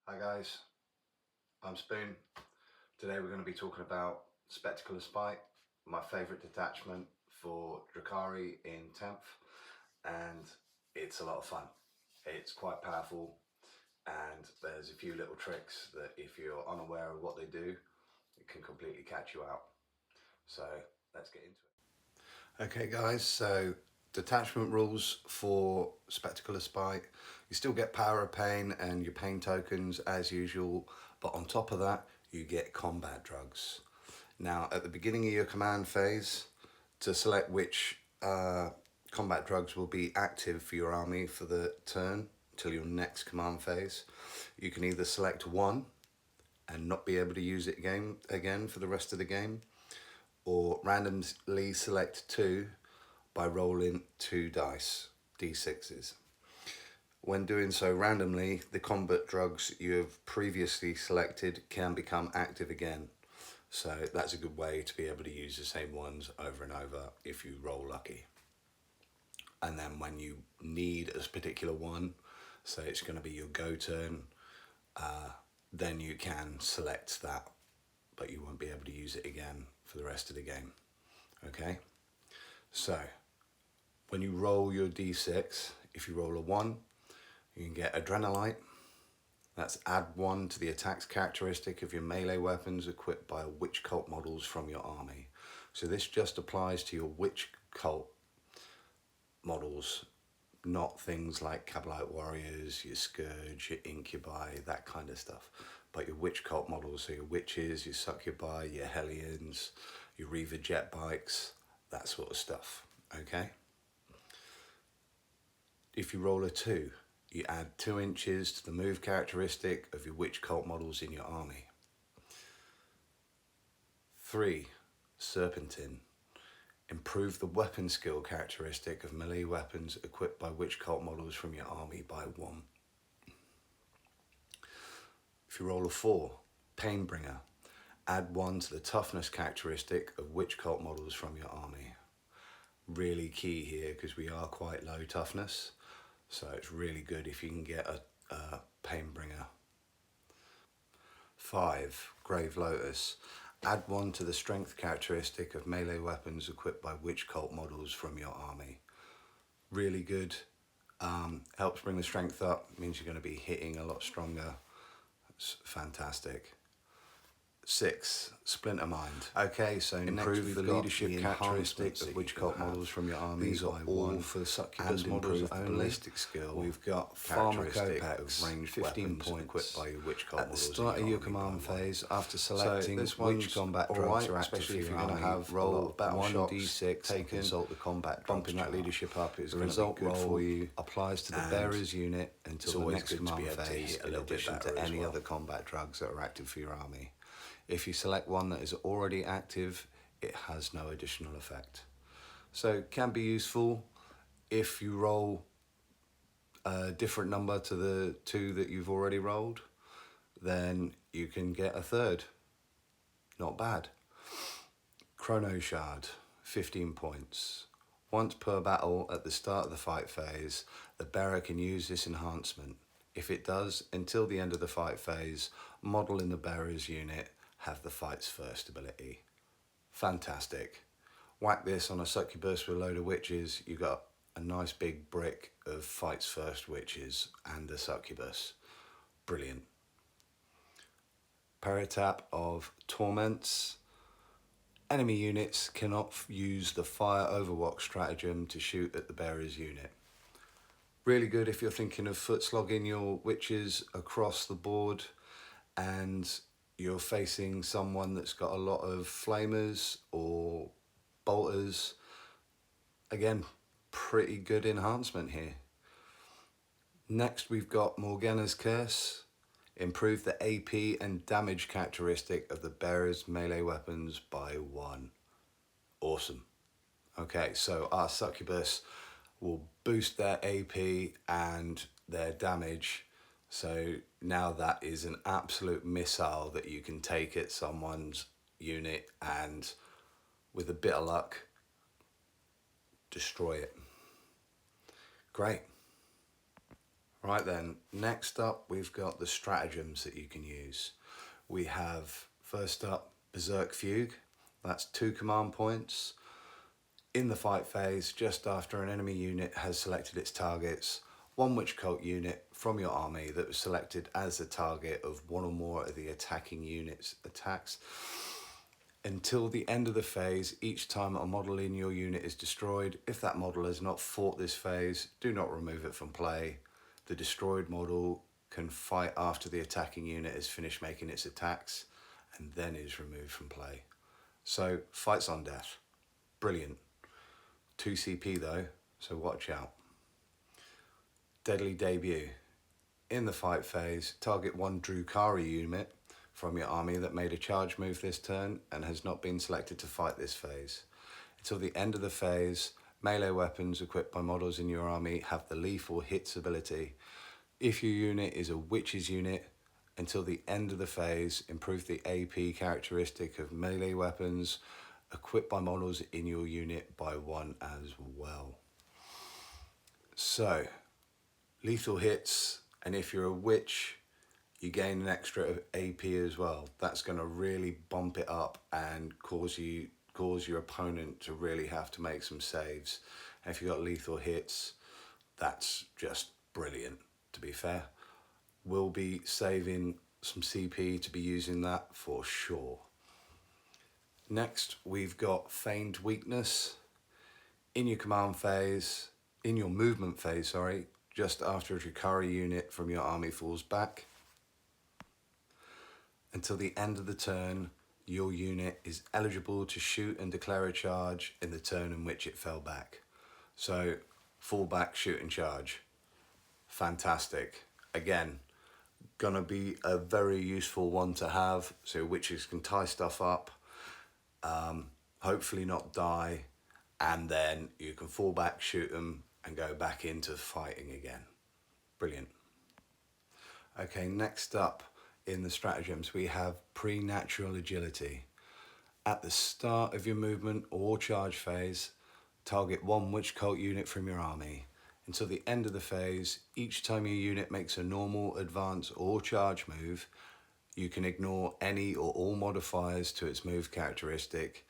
Hi guys, I'm Spoon. Today we're going to be talking about Spectacle of Spite, my favourite detachment for Drukhari in 10th, and it's a lot of fun. It's quite powerful and there's a few little tricks that if you're unaware of what they do, it can completely catch you out. So let's get into it. Okay guys, so detachment rules for Spectacle of Spite. You still get Power of Pain and your pain tokens as usual, but on top of that you get combat drugs. Now at the beginning of your command phase, to select which combat drugs will be active for your army for the turn till your next command phase, you can either select one and not be able to use it again for the rest of the game, or randomly select two by rolling 2 dice, d6s. When doing so randomly, the combat drugs you have previously selected can become active again. So that's a good way to be able to use the same ones over and over if you roll lucky. And then when you need a particular one, so it's going to be your go turn, then you can select that, but you won't be able to use it again for the rest of the game. Okay, so when you roll your d6, if you roll a 1, you can get Adrenalite. That's add 1 to the attacks characteristic of your melee weapons equipped by witch cult models from your army. So this just applies to your witch cult models, not things like Kabbalite warriors, your scourge, your incubi, that kind of stuff, but your witch cult models, so your witches, your succubi, your hellions, your reaver jet bikes, that sort of stuff. Okay, if you roll a 2, you add 2 inches to the move characteristic of your witch cult models in your army. 3, Serpentine. Improve the weapon skill characteristic of melee weapons equipped by witch cult models from your army by 1. If you roll a 4, Painbringer. Add 1 to the toughness characteristic of witch cult models from your army. Really key here because we are quite low toughness, so it's really good if you can get a Painbringer. 5, Grave Lotus. Add 1 to the strength characteristic of melee weapons equipped by witch cult models from your army. Really good. Helps bring the strength up, means you're going to be hitting a lot stronger. It's fantastic. 6, Splinter Mind. Okay, so improve the leadership characteristic of witch cult models from your army. These are all for the succubus models only. The ballistic skill. We've got pharmacopex, range 15 points equipped by your witch cult models. At the start of your command phase, after selecting which combat drugs are active, especially if you're going to have roll 1d6, take consult the combat drugs. Bumping that leadership up is going to be good for you. Applies to the bearer's unit until the next command phase, in addition to any other combat drugs that are active for your army. If you select one that is already active, it has no additional effect. So it can be useful if you roll a different number to the 2 that you've already rolled, then you can get a 3rd. Not bad. Chrono Shard, 15 points. Once per battle at the start of the fight phase, the bearer can use this enhancement. If it does, until the end of the fight phase, model in the bearer's unit have the fight's first ability. Fantastic. Whack this on a succubus with a load of witches, you got a nice big brick of fight's first witches and a succubus. Brilliant. Paratap of Torments. Enemy units cannot use the fire overwatch stratagem to shoot at the bearer's unit. Really good if you're thinking of foot slogging your witches across the board and you're facing someone that's got a lot of flamers or bolters. Again, pretty good enhancement here. Next we've got Morgana's Curse. Improve the AP and damage characteristic of the bearer's melee weapons by 1. Awesome. Okay, so our succubus will boost their AP and their damage. So now that is an absolute missile that you can take at someone's unit and with a bit of luck, destroy it. Great. Right then, next up we've got the stratagems that you can use. We have, first up, Berserk Fugue. That's 2 command points. In the fight phase, just after an enemy unit has selected its targets, one witch cult unit from your army that was selected as the target of one or more of the attacking unit's attacks. Until the end of the phase, each time a model in your unit is destroyed, if that model has not fought this phase, do not remove it from play. The destroyed model can fight after the attacking unit has finished making its attacks and then is removed from play. So, fights on death. Brilliant. 2 CP though, so watch out. Deadly Debut. In the fight phase, target one Drukhari unit from your army that made a charge move this turn and has not been selected to fight this phase. Until the end of the phase, melee weapons equipped by models in your army have the lethal hits ability. If your unit is a witch's unit, until the end of the phase, improve the AP characteristic of melee weapons equipped by models in your unit by 1 as well. So, lethal hits, and if you're a witch, you gain an extra AP as well. That's going to really bump it up and cause your opponent to really have to make some saves. And if you've got lethal hits, that's just brilliant, to be fair. We'll be saving some CP to be using that for sure. Next, we've got Feigned Weakness. In your movement phase, just after a Drukhari unit from your army falls back. Until the end of the turn, your unit is eligible to shoot and declare a charge in the turn in which it fell back. So, fall back, shoot and charge. Fantastic. Again, gonna be a very useful one to have, so witches can tie stuff up, hopefully not die, and then you can fall back, shoot them, and go back into fighting again. Brilliant. Okay, next up in the stratagems, we have Preternatural Agility. At the start of your movement or charge phase, target one witch cult unit from your army. Until the end of the phase, each time your unit makes a normal, advance, or charge move, you can ignore any or all modifiers to its move characteristic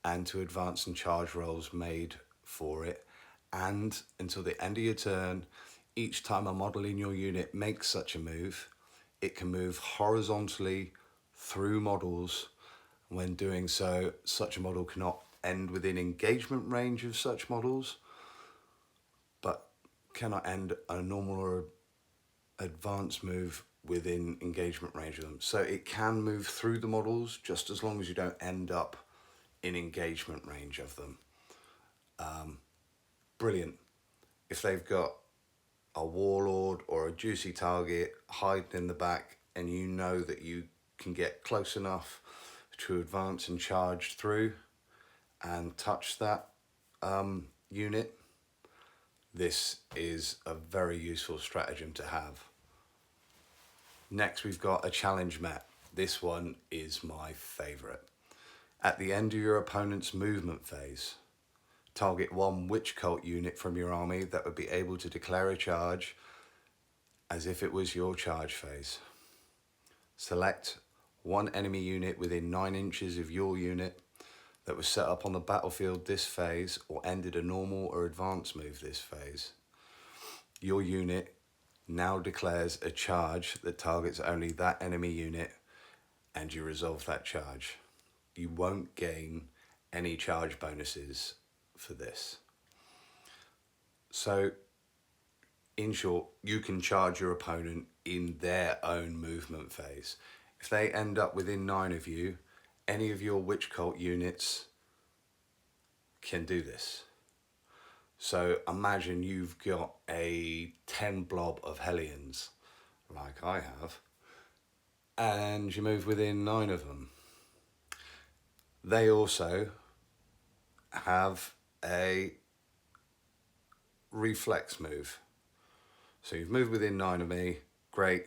and to advance and charge rolls made for it. And until the end of your turn, each time a model in your unit makes such a move, it can move horizontally through models. When doing so, such a model cannot end within engagement range of such models, but cannot end a normal or advanced move within engagement range of them. So it can move through the models just as long as you don't end up in engagement range of them. Brilliant. If they've got a warlord or a juicy target hiding in the back and you know that you can get close enough to advance and charge through and touch that unit, this is a very useful stratagem to have. Next, we've got a challenge map. This one is my favourite. At the end of your opponent's movement phase, target one witch cult unit from your army that would be able to declare a charge as if it was your charge phase. Select one enemy unit within 9 inches of your unit that was set up on the battlefield this phase or ended a normal or advanced move this phase. Your unit now declares a charge that targets only that enemy unit and you resolve that charge. You won't gain any charge bonuses for this. So, in short, you can charge your opponent in their own movement phase. If they end up within 9 of you, any of your witch cult units can do this. So imagine you've got a 10 blob of Hellions, like I have, and you move within 9 of them. They also have a reflex move. So you've moved within 9 of me, great.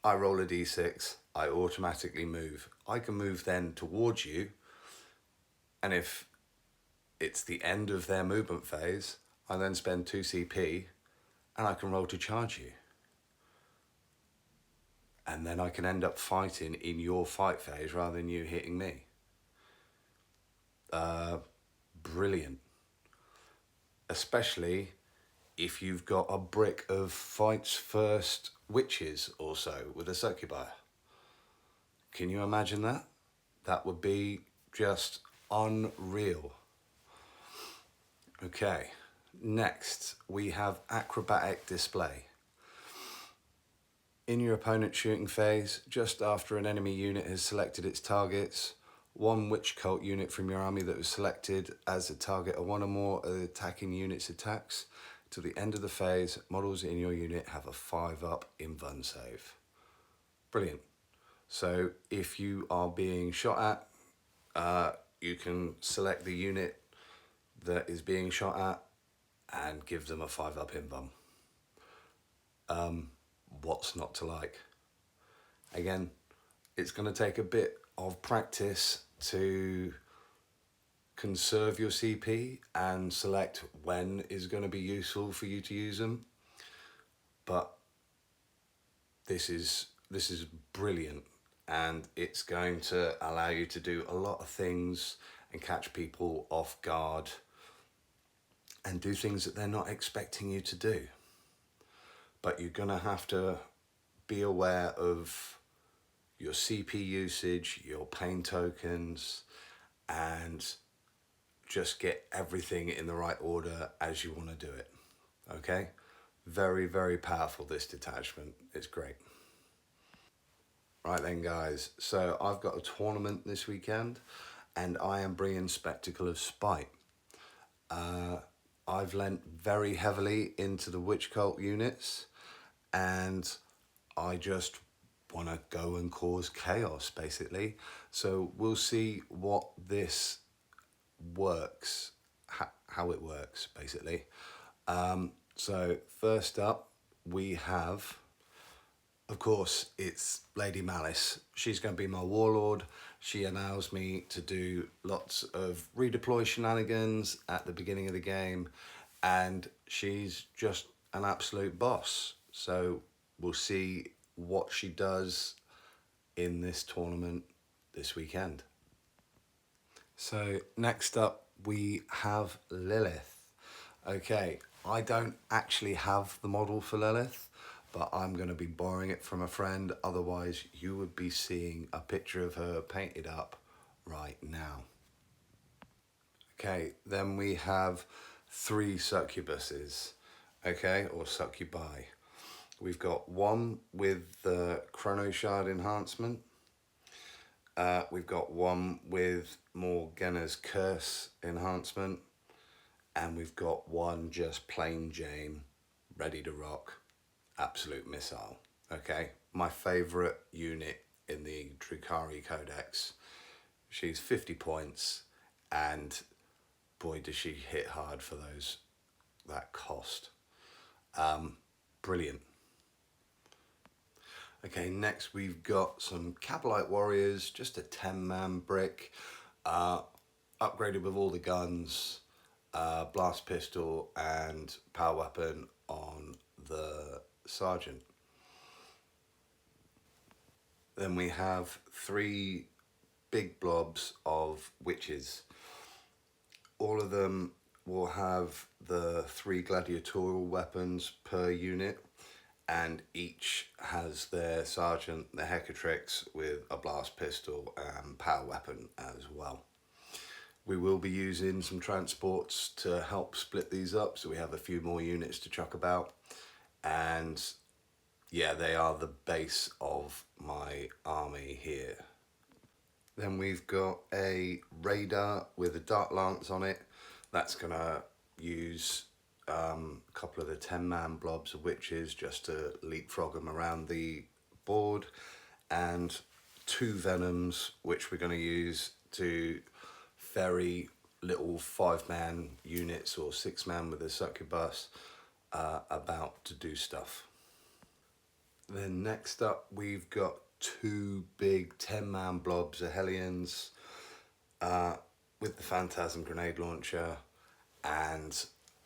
I roll a d6, I automatically move. I can move then towards you, and if it's the end of their movement phase, I then spend 2 CP and I can roll to charge you. and then I can end up fighting in your fight phase rather than you hitting me. Brilliant. Especially if you've got a brick of fights first witches or so with a succubi. Can you imagine that? That would be just unreal. Okay, next we have acrobatic display. In your opponent's shooting phase, just after an enemy unit has selected its targets, one witch cult unit from your army that was selected as a target of one or more of the attacking unit's attacks. To the end of the phase, models in your unit have a 5+ invuln save. Brilliant. So if you are being shot at, you can select the unit that is being shot at and give them a 5+ invuln. What's not to like? Again, it's going to take a bit of practice to conserve your CP and select when is going to be useful for you to use them. But this is brilliant, and it's going to allow you to do a lot of things and catch people off guard and do things that they're not expecting you to do. But you're going to have to be aware of your CP usage, your pain tokens, and just get everything in the right order as you want to do it. Okay? Very, very powerful, this detachment. It's great. Right then, guys. So I've got a tournament this weekend, and I am bringing Spectacle of Spite. I've lent very heavily into the witch cult units, and I just want to go and cause chaos, basically. So we'll see what this works, how it works, basically. So first up, we have, of course, it's Lady Malice. She's going to be my warlord. She allows me to do lots of redeploy shenanigans at the beginning of the game, and she's just an absolute boss. So we'll see what she does in this tournament this weekend. So next up we have Lilith. Okay, I don't actually have the model for Lilith, but I'm going to be borrowing it from a friend. Otherwise you would be seeing a picture of her painted up right now. Okay, then we have 3 succubuses, okay, or succubi. We've got one with the Chrono Shard enhancement. We've got one with Morgana's Curse enhancement. And we've got one just plain Jane, ready to rock, absolute missile. Okay, my favourite unit in the Drukhari codex. She's 50 points, and boy does she hit hard for that cost. Brilliant. Okay, next we've got some Cabalite Warriors, just a 10-man brick, upgraded with all the guns, blast pistol and power weapon on the sergeant. Then we have 3 big blobs of witches. All of them will have the 3 gladiatorial weapons per unit, and each has their sergeant, the Hecatrix, with a blast pistol and power weapon as well. We will be using some transports to help split these up, so we have a few more units to chuck about. And yeah, they are the base of my army here. Then we've got a Raider with a Dark Lance on it. That's gonna use a couple of the 10-man blobs of witches just to leapfrog them around the board, and 2 Venoms, which we're gonna use to ferry little 5-man units or 6-man with a succubus about to do stuff. Then next up we've got 2 big 10-man blobs of Hellions with the Phantasm grenade launcher, and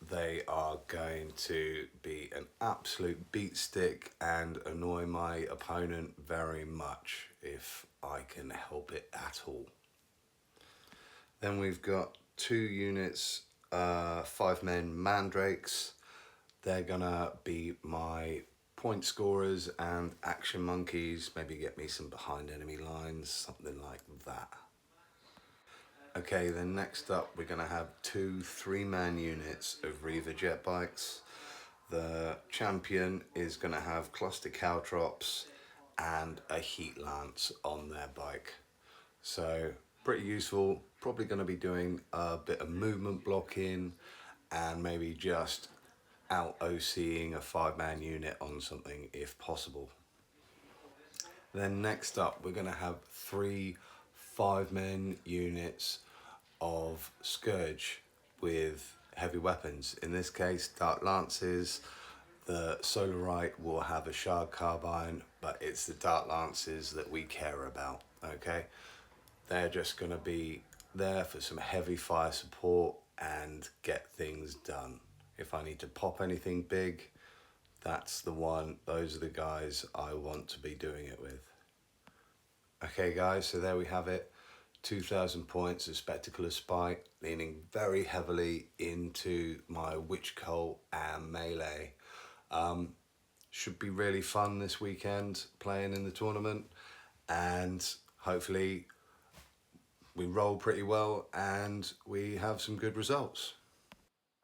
they are going to be an absolute beat stick and annoy my opponent very much if I can help it at all. Then we've got 2 units, 5 men mandrakes. They're gonna be my point scorers and action monkeys, maybe get me some behind enemy lines, something like that. Okay, then next up we're gonna have 2 3-man units of Reaver jet bikes. The champion is gonna have cluster caltrops and a heat lance on their bike. So pretty useful, probably gonna be doing a bit of movement blocking and maybe just out OCing a 5-man unit on something if possible. Then next up we're going to have 3 5-men units of Scourge with heavy weapons. In this case, Dark Lances. The Solarite will have a Shard Carbine, but it's the Dark Lances that we care about, okay? They're just going to be there for some heavy fire support and get things done. If I need to pop anything big, that's the one, those are the guys I want to be doing it with. Okay guys, so there we have it. 2,000 points of Spectacle of Spite, leaning very heavily into my Witch Cult and Melee. Should be really fun this weekend playing in the tournament, and hopefully we roll pretty well and we have some good results.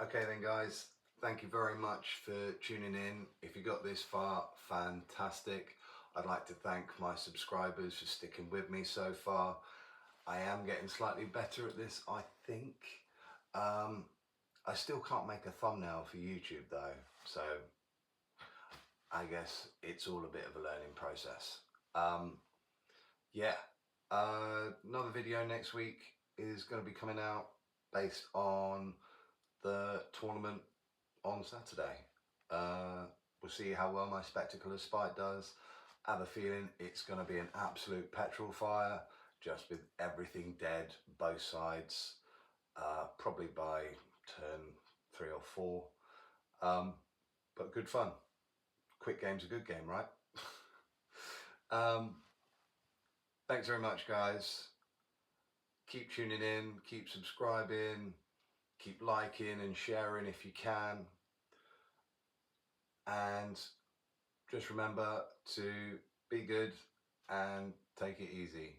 Okay then guys, thank you very much for tuning in. If you got this far, fantastic. I'd like to thank my subscribers for sticking with me so far. I am getting slightly better at this, I think. I still can't make a thumbnail for YouTube though, so I guess it's all a bit of a learning process. Yeah, another video next week is going to be coming out based on the tournament on Saturday. We'll see how well my Spectacle of Spite does. I have a feeling it's going to be an absolute petrol fire, just with everything dead, both sides, probably by turn 3 or 4. But good fun. Quick game's a good game, right? Thanks very much, guys. Keep tuning in, keep subscribing, keep liking and sharing if you can. And just remember to be good and take it easy.